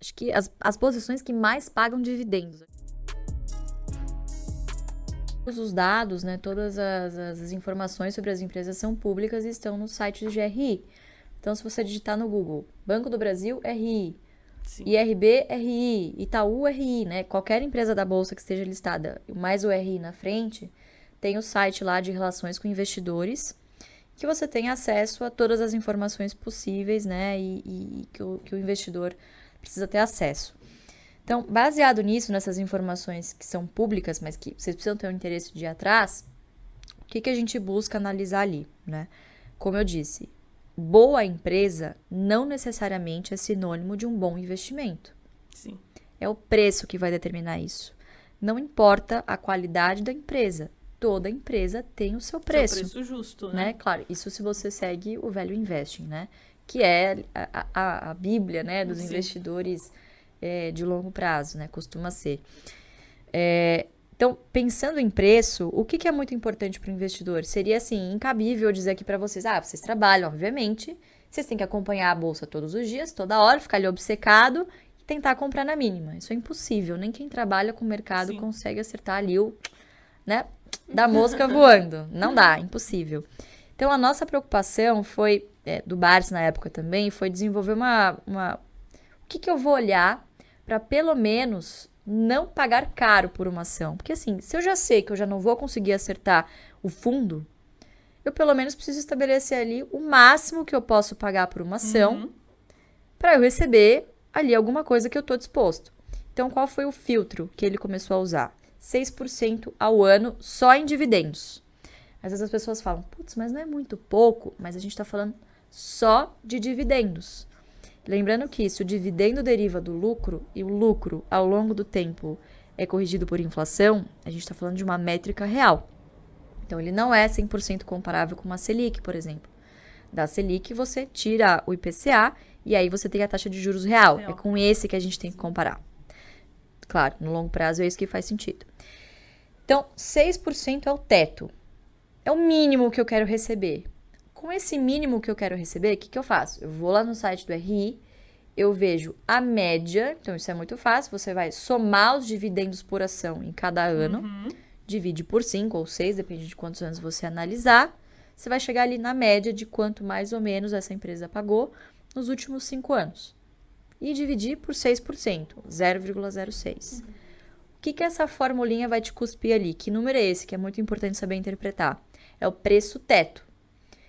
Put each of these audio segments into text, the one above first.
acho que as posições que mais pagam dividendos. Todos os dados, né, todas as informações sobre as empresas são públicas e estão no site do GRI. Então, se você digitar no Google, Banco do Brasil, RI, Sim. IRB, RI, Itaú, RI, né? Qualquer empresa da Bolsa que esteja listada, mais o RI na frente, tem o site lá de relações com investidores, que você tem acesso a todas as informações possíveis, né? E que o investidor precisa ter acesso. Então, baseado nisso, nessas informações que são públicas, mas que vocês precisam ter um interesse de ir atrás, o que a gente busca analisar ali, né? Como eu disse, boa empresa não necessariamente é sinônimo de um bom investimento. Sim. É o preço que vai determinar isso. Não importa a qualidade da empresa. Toda empresa tem o seu preço. Seu preço justo, né? Claro, isso se você segue o Value Investing, né? Que é a bíblia, né, dos investidores de longo prazo, né? Costuma ser. Então, pensando em preço, o que é muito importante para o investidor? Seria, assim, incabível dizer aqui para vocês, vocês trabalham, obviamente, vocês têm que acompanhar a bolsa todos os dias, toda hora, ficar ali obcecado e tentar comprar na mínima. Isso é impossível, nem quem trabalha com o mercado consegue acertar ali né, da mosca voando. Não dá, impossível. Então, a nossa preocupação foi, do Barsi na época também, foi desenvolver o que eu vou olhar para pelo menos não pagar caro por uma ação. Porque assim, se eu já sei que eu já não vou conseguir acertar o fundo, eu pelo menos preciso estabelecer ali o máximo que eu posso pagar por uma ação para eu receber ali alguma coisa que eu estou disposto. Então, qual foi o filtro que ele começou a usar? 6% ao ano só em dividendos. Às vezes as pessoas falam, putz, mas não é muito pouco, mas a gente está falando só de dividendos. Lembrando que se o dividendo deriva do lucro e o lucro ao longo do tempo é corrigido por inflação, a gente está falando de uma métrica real. Então, ele não é 100% comparável com uma Selic, por exemplo. Da Selic, você tira o IPCA e aí você tem a taxa de juros real. É com esse que a gente tem que comparar. Claro, no longo prazo é isso que faz sentido. Então, 6% é o teto. É o mínimo que eu quero receber. Com esse mínimo que eu quero receber, o que eu faço? Eu vou lá no site do RI, eu vejo a média, então isso é muito fácil, você vai somar os dividendos por ação em cada ano, divide por 5 ou 6, depende de quantos anos você analisar, você vai chegar ali na média de quanto mais ou menos essa empresa pagou nos últimos 5 anos. E dividir por 6%, 0,06. O que essa formulinha vai te cuspir ali? Que número é esse? Que é muito importante saber interpretar. É o preço teto.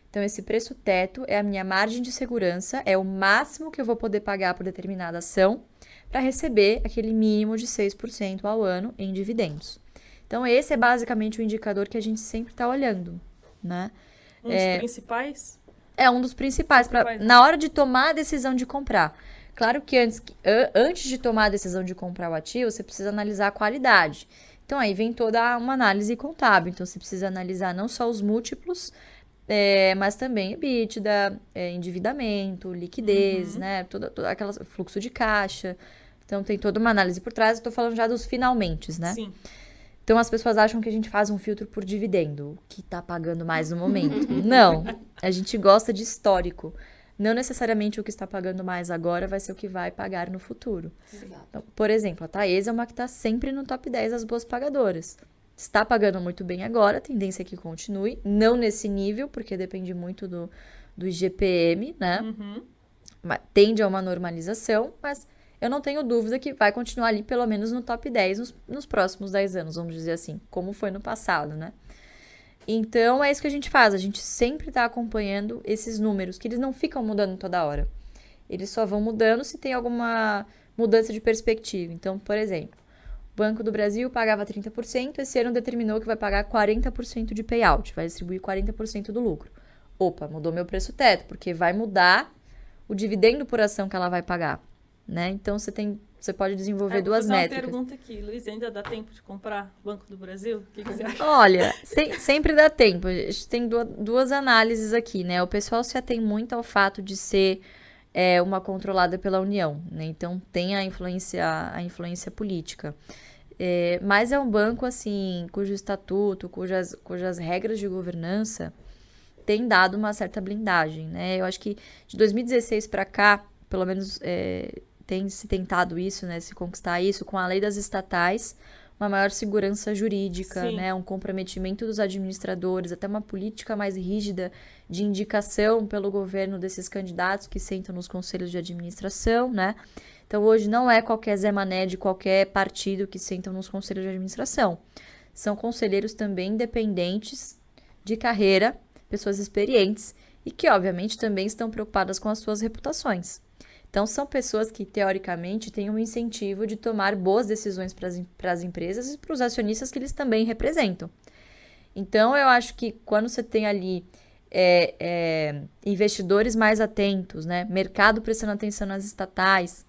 Então, esse preço teto é a minha margem de segurança, é o máximo que eu vou poder pagar por determinada ação para receber aquele mínimo de 6% ao ano em dividendos. Então, esse é basicamente o indicador que a gente sempre está olhando, né? Um dos principais? É um dos principais, na hora de tomar a decisão de comprar. Claro que antes de tomar a decisão de comprar o ativo, você precisa analisar a qualidade. Então, aí vem toda uma análise contábil. Então, você precisa analisar não só os múltiplos, mas também EBITDA, endividamento, liquidez, né? Todo aquele fluxo de caixa. Então, tem toda uma análise por trás. Eu tô falando já dos finalmente, né? Sim. Então, as pessoas acham que a gente faz um filtro por dividendo, que tá pagando mais no momento. Não, a gente gosta de histórico. Não necessariamente o que está pagando mais agora vai ser o que vai pagar no futuro. Então, por exemplo, a Taesa é uma que está sempre no top 10 das boas pagadoras. Está pagando muito bem agora, a tendência é que continue. Não nesse nível, porque depende muito do IGPM, né? Tende a uma normalização, mas eu não tenho dúvida que vai continuar ali pelo menos no top 10 nos próximos 10 anos, vamos dizer assim, como foi no passado, né? Então, é isso que a gente faz. A gente sempre está acompanhando esses números, que eles não ficam mudando toda hora. Eles só vão mudando se tem alguma mudança de perspectiva. Então, por exemplo, o Banco do Brasil pagava 30%, esse ano determinou que vai pagar 40% de payout, vai distribuir 40% do lucro. Opa, mudou meu preço teto, porque vai mudar o dividendo por ação que ela vai pagar, né? Então, você pode desenvolver duas métricas. Uma pergunta aqui, Luiz, ainda dá tempo de comprar Banco do Brasil? O que você acha? Olha, sempre dá tempo. A gente tem duas análises aqui, né? O pessoal se atém muito ao fato de ser uma controlada pela União, né? Então, tem a influência política. Mas é um banco, assim, cujo estatuto, cujas regras de governança têm dado uma certa blindagem, né? Eu acho que de 2016 para cá, pelo menos tem se tentado isso, né, se conquistar isso com a lei das estatais, uma maior segurança jurídica, Sim. né, um comprometimento dos administradores, até uma política mais rígida de indicação pelo governo desses candidatos que sentam nos conselhos de administração, né? Então, hoje não é qualquer Zé Mané de qualquer partido que sentam nos conselhos de administração. São conselheiros também independentes, de carreira, pessoas experientes e que, obviamente, também estão preocupadas com as suas reputações. Então, são pessoas que, teoricamente, têm um incentivo de tomar boas decisões para as empresas e para os acionistas que eles também representam. Então, eu acho que quando você tem ali investidores mais atentos, né, mercado prestando atenção nas estatais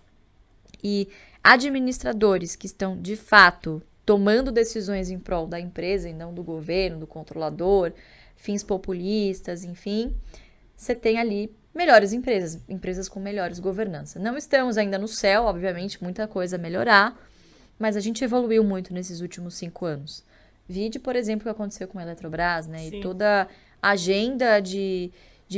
e administradores que estão, de fato, tomando decisões em prol da empresa e não do governo, do controlador, fins populistas, enfim, você tem ali melhores empresas, empresas com melhores governança. Não estamos ainda no céu, obviamente, muita coisa a melhorar, mas a gente evoluiu muito nesses últimos 5 anos. Vide, por exemplo, o que aconteceu com a Eletrobras, né? Sim. E toda a agenda de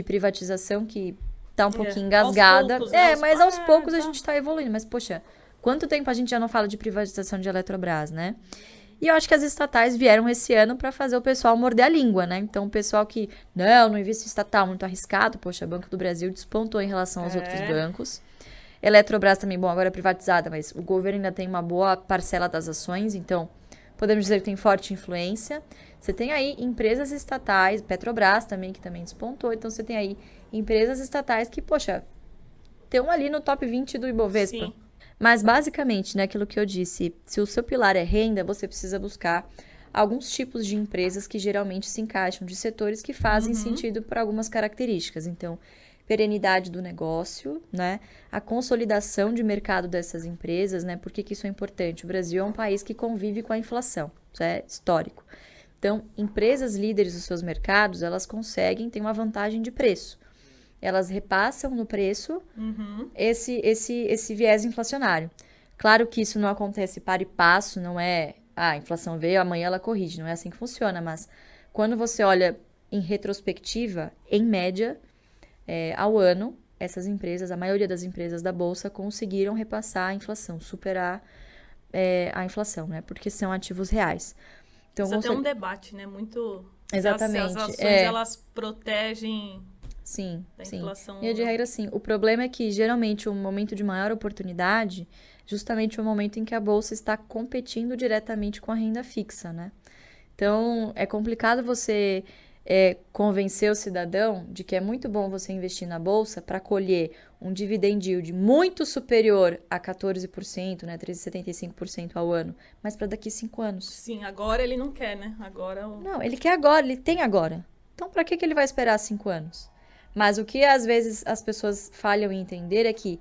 privatização que tá um pouquinho engasgada. Aos poucos, né? Mas aos poucos a tá. gente tá evoluindo. Mas, poxa, quanto tempo a gente já não fala de privatização de Eletrobras, né? E eu acho que as estatais vieram esse ano para fazer o pessoal morder a língua, né? Então, o pessoal que, não investe em estatal, muito arriscado. Poxa, Banco do Brasil despontou em relação aos outros bancos. Eletrobras também, bom, agora é privatizada, mas o governo ainda tem uma boa parcela das ações, então podemos dizer que tem forte influência. Você tem aí empresas estatais, Petrobras também, que também despontou, então você tem aí empresas estatais que, poxa, estão ali no top 20 do Ibovespa. Sim. Mas, basicamente, né, aquilo que eu disse, se o seu pilar é renda, você precisa buscar alguns tipos de empresas que geralmente se encaixam de setores que fazem sentido por algumas características. Então, perenidade do negócio, né, a consolidação de mercado dessas empresas, né, por que isso é importante? O Brasil é um país que convive com a inflação, isso é histórico. Então, empresas líderes dos seus mercados, elas conseguem ter uma vantagem de preço. Elas repassam no preço esse viés inflacionário. Claro que isso não acontece para e passo, não é, a inflação veio, amanhã ela corrige, não é assim que funciona, mas quando você olha em retrospectiva, em média, ao ano, essas empresas, a maioria das empresas da Bolsa conseguiram repassar a inflação, superar a inflação, né? Porque são ativos reais. Então, Isso até é um debate, né? Muito... Exatamente. Se as ações, elas protegem... Sim, da sim. inflação. E de regra, sim. O problema é que, geralmente, o momento de maior oportunidade, justamente o momento em que a Bolsa está competindo diretamente com a renda fixa, né? Então, é complicado você convencer o cidadão de que é muito bom você investir na Bolsa para colher um dividend yield muito superior a 14%, né? 13,75% ao ano, mas para daqui 5 anos. Sim, agora ele não quer, né? Agora... Não, ele quer agora, ele tem agora. Então, para que ele vai esperar 5 anos? Mas o que às vezes as pessoas falham em entender é que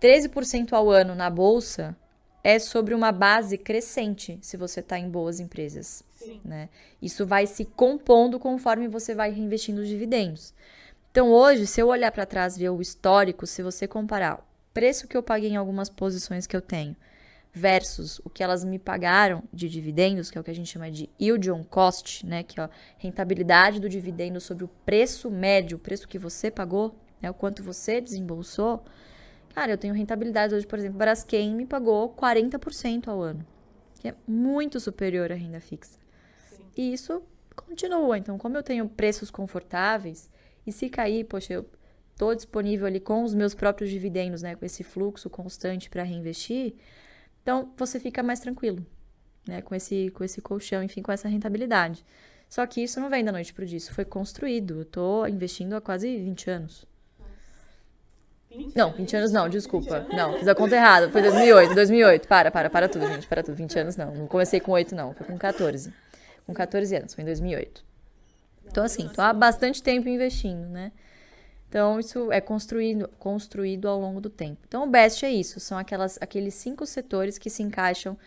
13% ao ano na Bolsa é sobre uma base crescente se você está em boas empresas. Sim. Né? Isso vai se compondo conforme você vai reinvestindo os dividendos. Então, hoje, se eu olhar para trás e ver o histórico, se você comparar o preço que eu paguei em algumas posições que eu tenho versus o que elas me pagaram de dividendos, que é o que a gente chama de yield on cost, né, que é a rentabilidade do dividendo sobre o preço médio, o preço que você pagou, né, o quanto você desembolsou. Cara, eu tenho rentabilidade hoje, por exemplo, Braskem me pagou 40% ao ano, que é muito superior à renda fixa. Sim. E isso continua. Então, como eu tenho preços confortáveis, e se cair, poxa, eu estou disponível ali com os meus próprios dividendos, né, com esse fluxo constante para reinvestir, então você fica mais tranquilo, né, com esse colchão, enfim, com essa rentabilidade. Só que isso não vem da noite pro dia, isso foi construído. Eu estou investindo há quase 20 anos. 20 anos não, desculpa. Não, fiz a conta errada. Foi 2008. Para tudo, gente. Para tudo. 20 anos não. Não comecei com 8, não. Foi com 14. Com 14 anos. Foi em 2008. Então, assim, tô há bastante tempo investindo, né? Então, isso é construído ao longo do tempo. Então, o BEST é isso. São aqueles 5 setores que se encaixam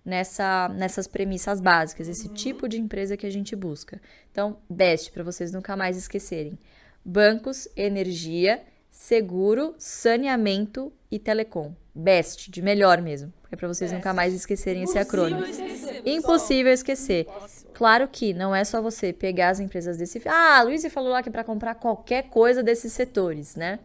nessas premissas básicas. Esse tipo de empresa que a gente busca. Então, BEST, para vocês nunca mais esquecerem. Bancos, energia, seguro, saneamento e telecom. BEST, de melhor mesmo. É para vocês nunca mais esquecerem esse acrônimo. Impossível esquecer. Claro que não é só você pegar as empresas desse... Ah, a Luísa falou lá que é para comprar qualquer coisa desses setores, né?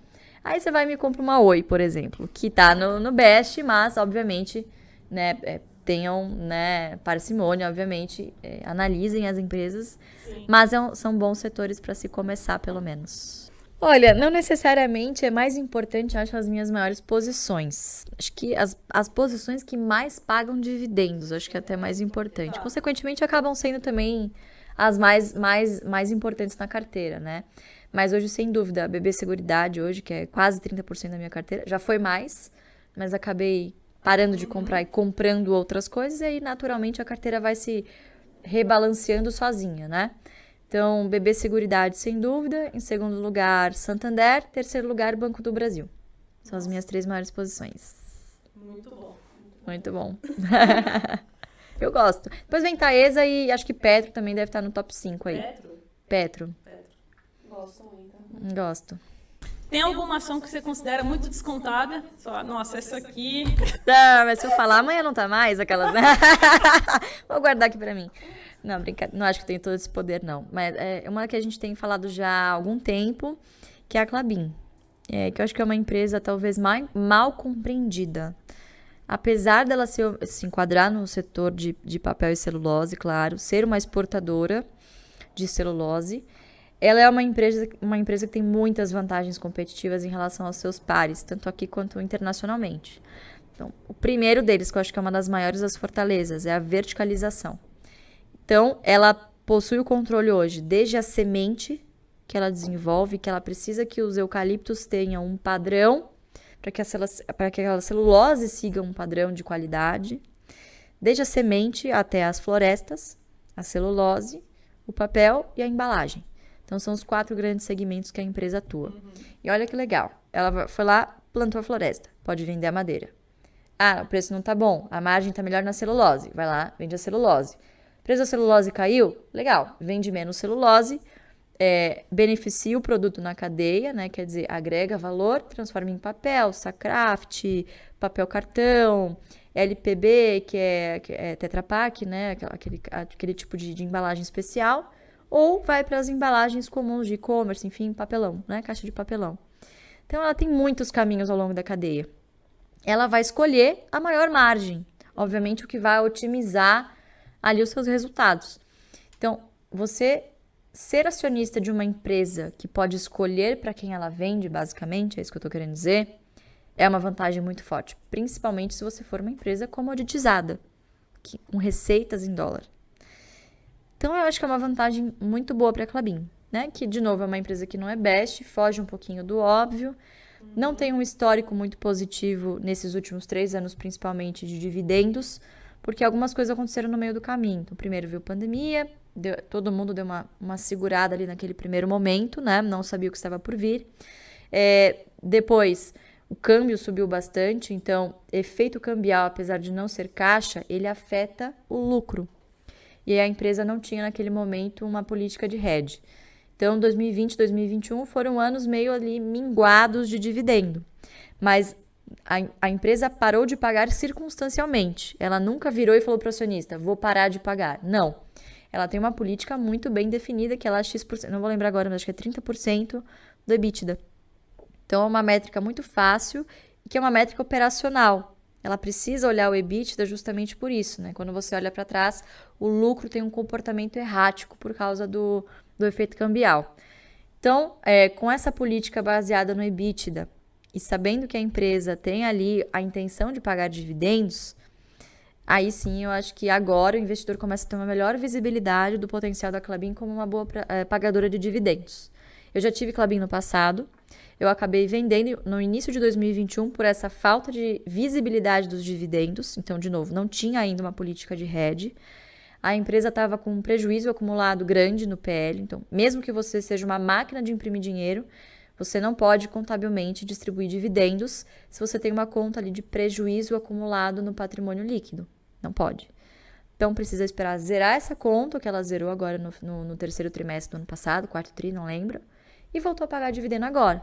Aí você vai e me compra uma Oi, por exemplo, que tá no Best, mas, obviamente, né, tenham, né, parcimônia, obviamente, analisem as empresas, mas são bons setores para se começar, pelo menos. Olha, não necessariamente é mais importante, acho, as minhas maiores posições. Acho que as posições que mais pagam dividendos, acho que é até mais importante. Consequentemente, acabam sendo também as mais importantes na carteira, né? Mas hoje, sem dúvida, a BB Seguridade hoje, que é quase 30% da minha carteira, já foi mais, mas acabei parando de comprar e comprando outras coisas, e aí, naturalmente, a carteira vai se rebalanceando sozinha, né? Então, BB Seguridade, sem dúvida. Em segundo lugar, Santander. Terceiro lugar, Banco do Brasil. São as minhas 3 maiores posições. Muito bom. Muito bom. Eu gosto. Depois vem Taesa e acho que Petro também deve estar no top 5 aí. Petro. Gosto muito. Gosto. Tem alguma ação que você considera muito descontada? Só, nossa, essa aqui... Não, mas se eu falar, amanhã não tá mais, aquelas... Vou guardar aqui pra mim. Não, brincadeira. Não acho que tem todo esse poder, não. Mas é uma que a gente tem falado já há algum tempo, que é a Klabin. Que eu acho que é uma empresa talvez mal compreendida. Apesar dela se enquadrar no setor de papel e celulose, claro, ser uma exportadora de celulose, ela é uma empresa que tem muitas vantagens competitivas em relação aos seus pares, tanto aqui quanto internacionalmente. Então, o primeiro deles, que eu acho que é uma das maiores das fortalezas, é a verticalização. Então, ela possui o controle hoje, desde a semente que ela desenvolve, que ela precisa que os eucaliptos tenham um padrão, para que aquela celulose siga um padrão de qualidade, desde a semente até as florestas, a celulose, o papel e a embalagem. Então, são os 4 grandes segmentos que a empresa atua. E olha que legal, ela foi lá, plantou a floresta, pode vender a madeira. Ah, o preço não tá bom, a margem tá melhor na celulose, vai lá, vende a celulose. O preço da celulose caiu? Legal, vende menos celulose, beneficia o produto na cadeia, né? Quer dizer, agrega valor, transforma em papel, Sacraft, papel cartão, LPB, que é Tetra Pak, né? Aquele tipo de embalagem especial, ou vai para as embalagens comuns de e-commerce, enfim, papelão, né? Caixa de papelão. Então, ela tem muitos caminhos ao longo da cadeia. Ela vai escolher a maior margem, obviamente o que vai otimizar ali os seus resultados. Então, você ser acionista de uma empresa que pode escolher para quem ela vende, basicamente, é isso que eu estou querendo dizer, é uma vantagem muito forte, principalmente se você for uma empresa comoditizada, com receitas em dólar. Então, eu acho que é uma vantagem muito boa para a Klabin, né? Que, de novo, é uma empresa que não é best, foge um pouquinho do óbvio, não tem um histórico muito positivo nesses últimos 3 anos, principalmente de dividendos, porque algumas coisas aconteceram no meio do caminho. Então, primeiro veio a pandemia, todo mundo deu uma segurada ali naquele primeiro momento, né? Não sabia o que estava por vir. Depois, o câmbio subiu bastante, então, efeito cambial, apesar de não ser caixa, ele afeta o lucro. E a empresa não tinha, naquele momento, uma política de hedge. Então, 2020 e 2021 foram anos meio ali minguados de dividendo. Mas a empresa parou de pagar circunstancialmente. Ela nunca virou e falou para o acionista, vou parar de pagar. Não. Ela tem uma política muito bem definida, que ela é X%, não vou lembrar agora, mas acho que é 30% do EBITDA. Então, é uma métrica muito fácil e que é uma métrica operacional. Ela precisa olhar o EBITDA justamente por isso, né? Quando você olha para trás, o lucro tem um comportamento errático por causa do efeito cambial. Então, com essa política baseada no EBITDA e sabendo que a empresa tem ali a intenção de pagar dividendos, aí sim eu acho que agora o investidor começa a ter uma melhor visibilidade do potencial da Klabin como uma boa pagadora de dividendos. Eu já tive Klabin no passado, eu acabei vendendo no início de 2021 por essa falta de visibilidade dos dividendos, então, de novo, não tinha ainda uma política de hedge. A empresa estava com um prejuízo acumulado grande no PL, então, mesmo que você seja uma máquina de imprimir dinheiro, você não pode contabilmente distribuir dividendos se você tem uma conta ali de prejuízo acumulado no patrimônio líquido. Não pode. Então, precisa esperar zerar essa conta, que ela zerou agora no terceiro trimestre do ano passado, quarto tri, não lembro, e voltou a pagar dividendo agora.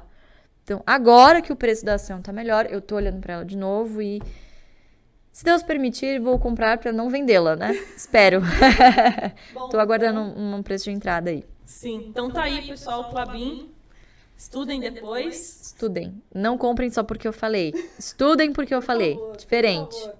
Então, agora que o preço da ação está melhor, eu estou olhando para ela de novo e, se Deus permitir, vou comprar para não vendê-la, né? Espero. Estou aguardando um preço de entrada aí. Sim, então tá aí, pessoal, Klabin. Estudem depois. Estudem. Não comprem só porque eu falei. Estudem porque eu falei. favor, por Diferente. favor.